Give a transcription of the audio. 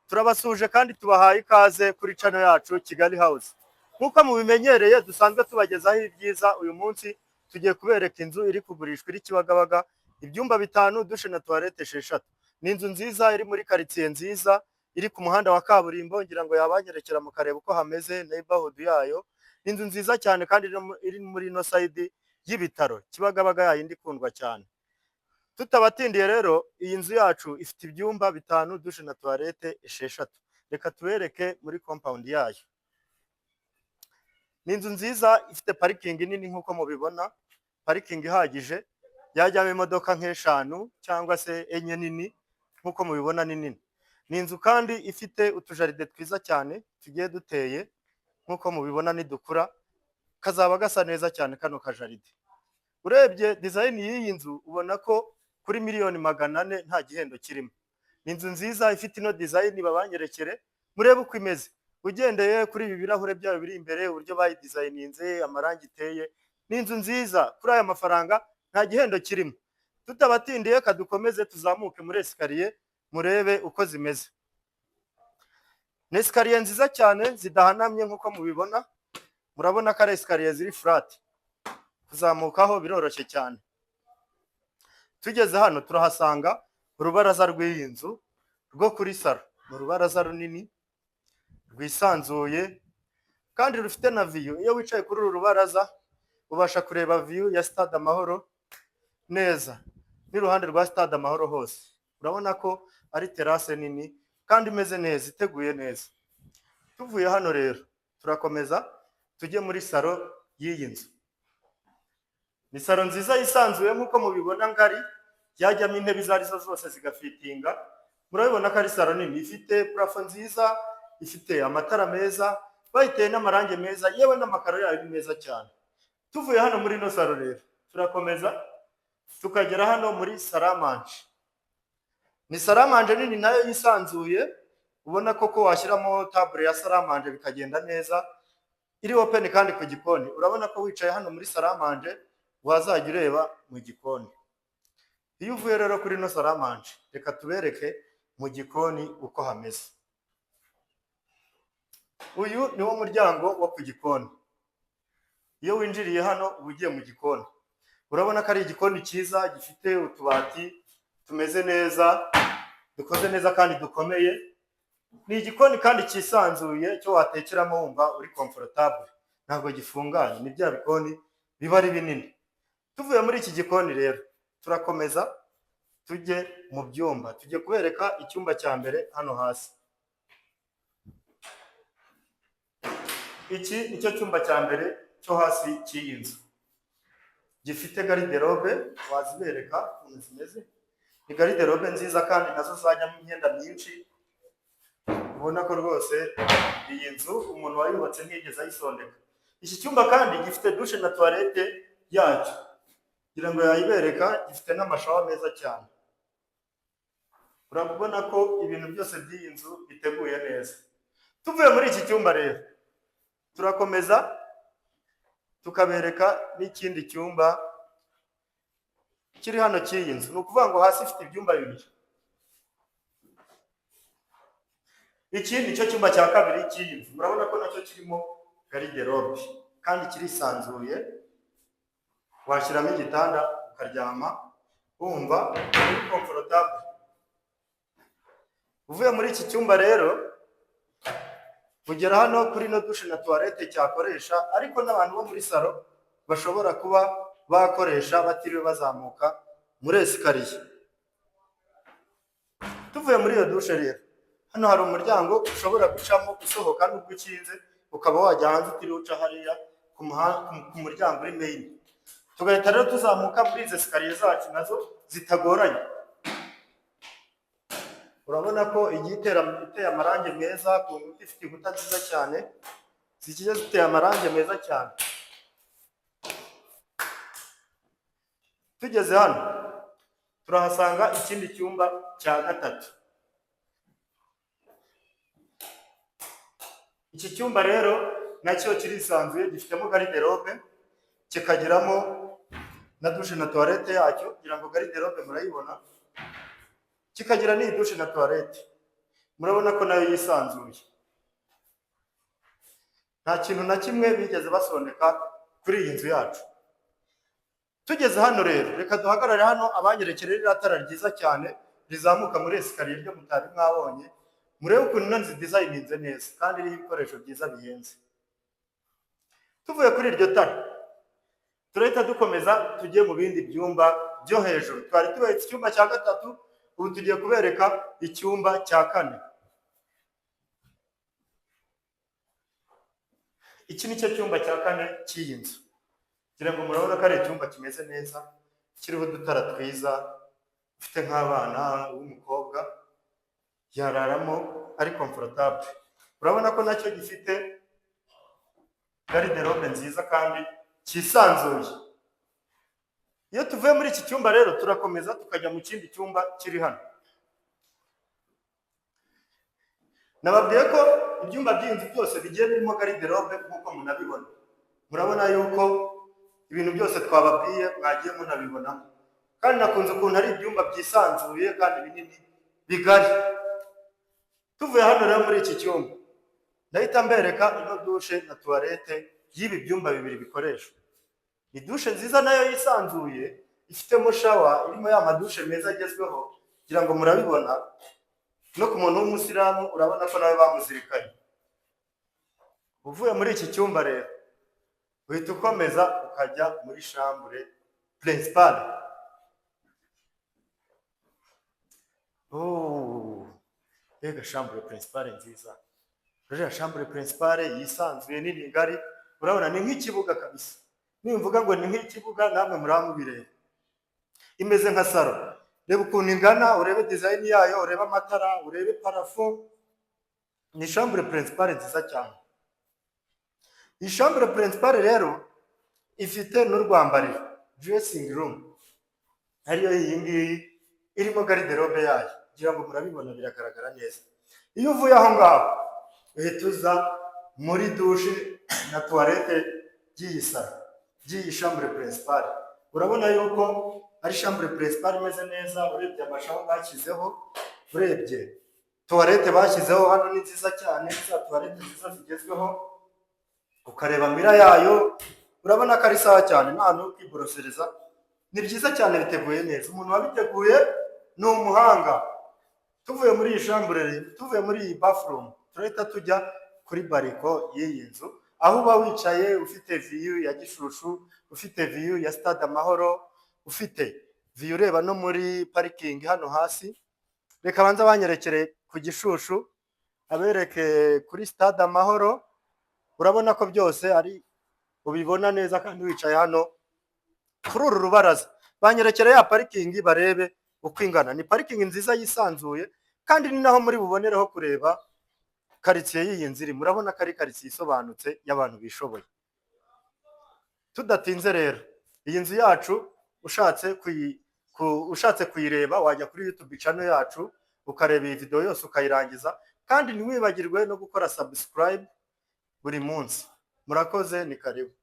turabasuje kandi tubahaye ikaze kuri channel yacu Kigali House. Nkuko mubimenyereye dusanzwe tubagezaho ibyiza, uyu munsi tugiye kubereka inzu iri kugurishwa iri Kibagabaga, ibyumba 5, dushe na toilette 6. Ni inzu nziza iri muri quartier nziza, iri ku muhanda wa kaburimbo, ngira ngo yabanyerekera mu kareba uko hameze neighborhood yayo. Ni inzu nziza cyane kandi iri muri no side y'ibitaro Kibagabaga yayindi ikundwa cyane. Tutabatindiye rero, iyi nzu yacu ifite ibyumba 5, dushe na toilette 6. Reka tubereke muri compound yayo. Ni inzu nziza ifite parking nini nkuko mubibona, parking ihagije yajyamo imodoka nk'eshanu cyangwa se enye nini nkuko mubibona ni nini. Ni inzu kandi ifite utujaride twiza cyane tugiye duteye nkuko mubibona nidukura, kazaba gasa neza cyane kano kajaride. Urebye design y'iyi nzu ubona ko kuri miliyoni 400 nta gihendo kirimo. Ni inzu nziza ifite ino design babanyerekere, murebe uko imeze. Ugendeye kuri ibi birahure byayo biri imbere, uburyo bayidesigninze, amarangi iteye, ni inzu nziza. Kuri aya mafaranga nta gihendo kirimo. Tutabatindiye kadukomeze tuzamuke muri escalier murebe uko zimeze. Ni escalier nziza cyane zidahanamye nkuko mubibona. Murabona ko ari escalier ziri flat. Kuzamukaho biroroshye cyane. Tugeze hano turahasanga urubaraza rw'iyi nzu rwo kuri salo. Mu rubaraza runini rwisanzuye kandi rufite na view. Iyo wicaye kuri uru rubaraza ubasha kureba view ya Stade Amahoro neza, n'iruhande rwa Stade Amahoro hose. Urabona ko ari terrasse nini kandi imeze neza, iteguye neza. Tuvuye hano rero turakomeza tujye muri salo y'iyi nzu. Ni salo nziza yisanzuye nkuko mubibona ngari, yajyamo intebe izo arizo zose zigafitinga. Murabibona ko ari salo nini ifite plafond nziza, ifite amatara meza, bayiteye n'amarange meza, yewe n'amakaro yayo ni meza cyane. Tuvuye hano muri no salo rero turakomeza tukagera hano muri salamanje. Ni salamanje nini nayo yisanzuye, ubona ko washyiramo table ya salamanje bikagenda neza, iri open kandi ku gikoni. Urabona ko wicaye hano muri salamanje wazajya ureba mu gikoni. Iyo uvuye rero kuri no salamanje, reka tubereke mu gikoni uko hameze. Uyu ni wo muryango wo ku gikoni. Iyo winjiriye hano uba ugiye mu gikoni. Urabona ko ari igikoni cyiza gifite utubati tumeze neza, dukoze neza kandi dukomeye. Ni igikoni kandi cyisanzuye cyo watekeramo wumva uri comfortable, ntabwo gifunganye. Ni bya bikoni biba ari binini. Tuvuye muri iki gikoni rero turakomeza tujye mu byumba. Tujye kubereka icyumba cya mbere hano hasi. Iki nicyo cyumba cya mbere cyo hasi cy'iyi nzu. Gifite garde-robe, wazibereka ukuntu zimeze. Ni garde-robe nziza kandi nazo zajyamo imyenda myinshi. Ubona ko rwose iyi nzu umuntu wayubatse ntiyigeze ayisondeka. Iki cyumba kandi gifite dushe na toilette yacyo. Kugira ngo yayibereka, gifite n'amashawa meza cyane. Urabona ko ibintu byose by'iyi nzu biteguye neza. Tuvuye muri iki cyumba rero turakomeza tukabereka n'ikindi cyumba kiri hano cy'iyi nzu. Ni ukuvuga ngo hasi ifite ibyumba 2. Iki nicyo cyumba cya kabiri cy'iyi nzu. Murabona ko nacyo kirimo garde-robe kandi kirisanzuye. Washyiramo igitanda ukaryama wumva uri comfortable. Uvuye muri iki cyumba rero kugera hano kuri no dushe na toilette cyakoresha, ariko n'abantu bo muri salo bashobora kuba bakoresha batiriwe bazamuka muri escalier. Tuvuye muri iyo dushe rero hano hari umuryango ushobora gucamo usohoka n'ubwo ukinze, ukaba wajya hanze utiriwe uca hariya ku muryango uri main. Tugahita rero tuzamuka muri izi escalier zacu nazo zitagoranye. Urabona ko iteye amarange meza, ku nkuta ifite inkuta nziza cyane, zigiye ziteye amarange meza cyane. Tugeze hano turahasanga ikindi cyumba cya gatatu. Iki cyumba rero nacyo kirisanzuye, gifitemo garde-robe, kikagiramo na dushe na toilette yacyo. Kugira ngo garde-robe murayibona, kikagira ni dushe na toilette. murabona ko nayo yisanzuye, nta kintu na kimwe bigeze basondeka kuri iyi nzu yacu. Tugeze hano rero, reka duhagarare hano abanyerekere ririya tara ryiza cyane rizamuka muri esikariye ryo mutari mwabonye, murebe ukuntu ino nzu dizayininze neza kandi iriho ibikoresho byiza bihenze. Tuvuye kuri iryo tara turahita dukomeza tugiye mu bindi byumba byo hejuru. Twari tuberetse icyumba cya gatatu, ubu tugiye kubereka icyumba cya kane. Iki ni cyo cyumba cya kane cy'iyi nzu. Ngira ngo murabona ko ari icyumba kimeze neza, kiriho udutara twiza, ufite nk'abana w'umukobwa yararamo ari comfortable. Urabona ko nacyo gifite garde-robe nziza kandi cyisanzuye. Iyo tuvuye muri iki cyumba rero turakomeza tukajya mu kindi cyumba kiri hano. Nababwiye ko ibyumba by'inzu byose bigiye birimo garde-robe nk'uko munabibona. Murabona yuko ibintu byose twababwiye mwagiye munabibona, kandi nakunze ukuntu ari ibyumba byisanzuye kandi binini bigari. Tuvuye hano rero muri iki cyumba ndahita mbereka ino dushe na tuwarete y'ibi byumba bibiri bikoresha. Ni dushe nziza nayo yisanzuye, ifitemo shawa irimo ya madushe meza agezweho, kugira ngo murabibona no ku muntu w'umusilamu urabona ko nawe bamuzirikanye. Uvuye muri iki cyumba rero uhita ukomeza ukajya muri chambre principale. Ega chambre principale nziza. Rero chambre principale yisanzuye nini ngari, urabona ni nk'ikibuga kabisa. Nimvuga ngo ni nk'ikibuga namwe muramubireba. Imeze nka salo. Reba ukuntu ingana, urebe design yayo, urebe amatara, urebe parafo. Ni chambre principale nziza cyane. Iyi chambre principale rero ifite n'urwambariro, dressing room. Hariyo iyi ngiyi irimo garde-robe yayo. Ngira ngo murabibona biragaragara neza. Iyo uvuye aho ngaho uhita uza muri dushe na toilette by'iyi salo, by'iyi chambre principale. Urabona yuko ari chambre principale imeze neza, urebye amashaho bashyizeho, urebye toilette bashyizeho hano ni nziza cyane, za toilette nziza zigezweho, ukareba mira yayo, urabona ko ari sawa cyane, nta no kwiborosereza. Ni byiza cyane, biteguye neza. Umuntu wabiteguye ni umuhanga. Tuvuye muri iyi chambre, tuvuye muri iyi bathroom, turahita tujya kuri bariko y'iyi nzu, aho uba wicaye ufite view ya Gishushu, ufite view ya Stade Amahoro, ufite view ureba no muri parking hano hasi. Reka banza banyerekere ku Gishushu abereke kuri Stade Amahoro. Urabona ko byose ari ubibona neza kandi wicaye hano kuri uru rubaraza. Banyerekere ya parking barebe uko ingana. Ni parking nziza yisanzuye kandi ni naho muri bubonereho kureba quartier y'iyi nzu iri. Murabona ko ari quartier isobanutse y'abantu bishoboye. Tudatinze rero, iyi nzu yacu ushatse kuyireba wajya kuri YouTube channel yacu ukareba iyi video yose ukayirangiza, kandi ntiwibagirwe no gukora subscribe buri munsi. Murakoze, ni karibu.